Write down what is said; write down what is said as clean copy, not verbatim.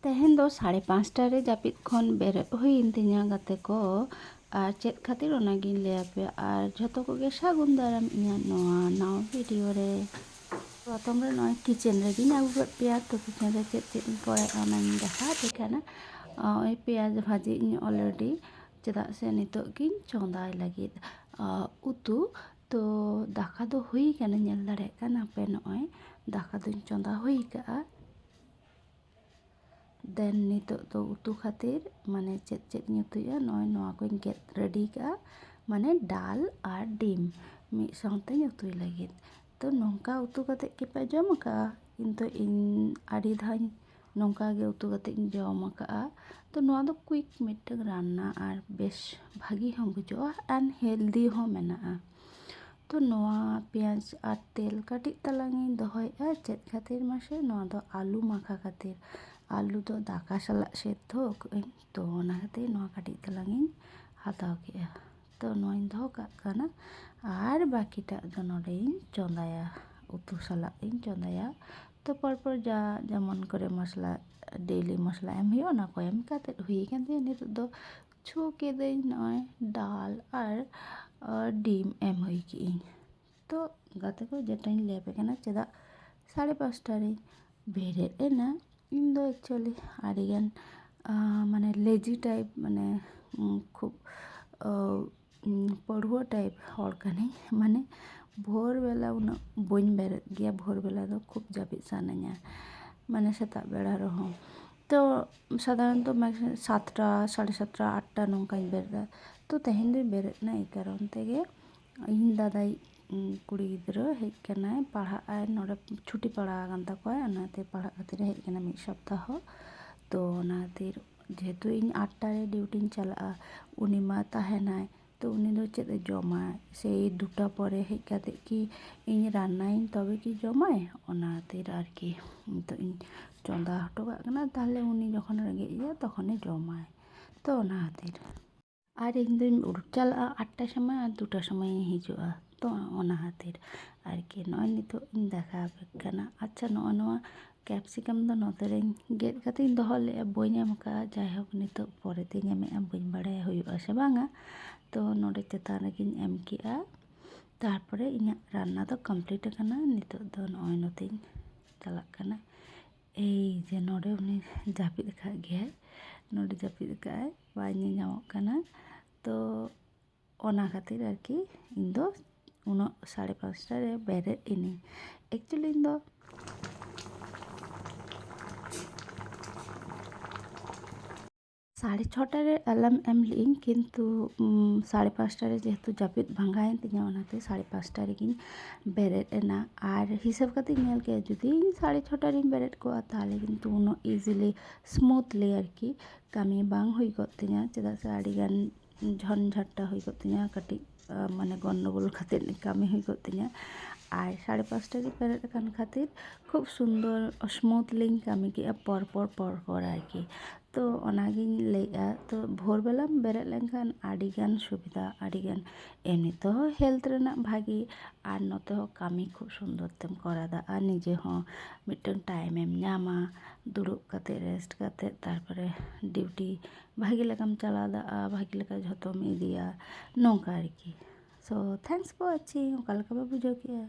तेहन दो 5:30 रे जापिद खन बेरेद हुइन तिᱧᱟ गाते को और चेद खातिर ओनागिन लैपे और झोतो को गे सागुन दाराम इᱧा नोआ नाव वीडियो रे प्रथम रे नय किचेन रे गिन आगु गद पेया तो किचेन रे चेद चेद परे ओनानि देखा देखाना ओय पेंयाज भाजी इन ऑलरेडी चेदा से नितो गिन चोंदाय लागिद उतु तो दाका दो हुई काना नेल दाड़े काना पे नय दाका दुñ चोंदा हुई का देन नितो तो उतु खातिर माने चेद चेद उतुया नय नोआ कोñ गेट रेडी का माने डाल और डिम मिद साउते उतुय लागिद तो नोंका उतु कते के पे जम का किंतु इन आड़ी धाñ नोंका गे उतु कते जम का तो नोआ दो क्विक मिटंग रान्ना और बेश भागी हम बुझोआ एंड हेल्दी हो मेना तो नोआ पेंयाज और तेल काटिज तलांगी दोहयआ चेद खातिर मासे नोआ दो आलू माखा खातिर आलू तो दाका साला सेद्धो तो ओना खातिर नोआ काटिज तलांगी हाताव केआ तो नोआኝ दोहो काग काना और बाकीटा दो नोडेñ चोंदाया उतु साला इन चोंदाया तो परपर जा जेमन करे मसला डेली मसला एम हुई ओना को एम काते हुई कान तिᱧa नितो दो छु केदेñ नय डाल और डिम एम हुई की तो गाते को जेटाñ लेपे काना चेदा 5:30 रे बेरेद एना इन दो एक्चुअली आड़ीगान माने लेजी टाइप माने खूब पढ़ुआ टाइप हर कानी माने भोर बेला उना बइन बेरेद गया भोर बेला दो खूब जापिद सानाña माने सेताग बेड़ा रहो तो साधारणत 7टा 7:30 8टा नोंकाñ बेरेदा तो तेहेñ दो बेरेद ना ए कारण तेगे इन दादाई कुड़ी गिद्रा हेज कनाय पढ़ाय नोडे छुट्टी पड़ा आकान ताकोय ओनाते पढ़ा खातिर हेज कना मिद सप्ताह तो ओना खातिर जेहेतु इन 8टा रे डिउटिñ चलाआ उनी मा ताहेनाय तो उनी दो चेद ए जमाय सेई 2टा परे हेज काते कि इन रान्नाइñ तबे कि जमाय ओना खातिर आरकी तो इन चोंदा हटो काग कना ताहले उनी जखन रेंगेजया तखने जमाय तो ओना खातिर और इन दिन उड़ुक चलाआ 8टा समय और 2टा समय हिजुआ तो ओना खातिर आरकी नय नितो इन देखा पे कना अच्छा नोआ कैप्सिकम दो नोते रे गेद काते दोहो लेआ बइन एम का जायहोक नितो परे तेñ एमेआ बइन बाड़ाया हुयुआ से बांगा तो नोडे चेतान रेगिñ एम केआ तारपरे इᱧाग रान्ना दो कमप्लीट काना नितो दो नय नोतेñ चलाग काना एई जे नोडे उनी जापिद काग गयाय नोडे जापिद काय बाय नेñामोग काना तो ओना खातिर आरकी इन दो उनो 5:30 रे बेरेद इनिñ एक्चुअली इन दो 6:30 रे अलार्म एम लिñ किंतु 5:30 रे जेहेतु जापिद भांगायन तिña ओनाते 5:30 रेगिñ बेरेद एना और हिसाब काते नेल के जुदी 6:30 रेñ बेरेद कोआ ताहले किंतु उनो इजिली स्मूथली आरकी कामी बांग हुई गद तिña चेदा से आड़ीगान झनझाटा हुई गद तिña काटिज माने गंडगोल खातिर कामी हुई गद तिña और 5:30 रे बेरेद कान खातिर खूब सुंदर स्मूथली कामी केआ पर आरकी तो ओनागिñ लैआ तो भोर बेला बेरेद लेनखान आड़ीगान सुविधा आड़ीगान एमनि तो हेल्थ रेना भागी और नोते हो कामी खूब सुंदर तेम करा दाआ निजे हो मिटन टाइम एम ᱧामा दुड़ुब काते रेस्ट काते तारपरे डिउटी भागी लेकाम चला दाआ भागी लेका झोतोम इदिया नोंका आरकी सो थैंक्स फॉर वाचिंग ओका लेका पे बुझाव केआ।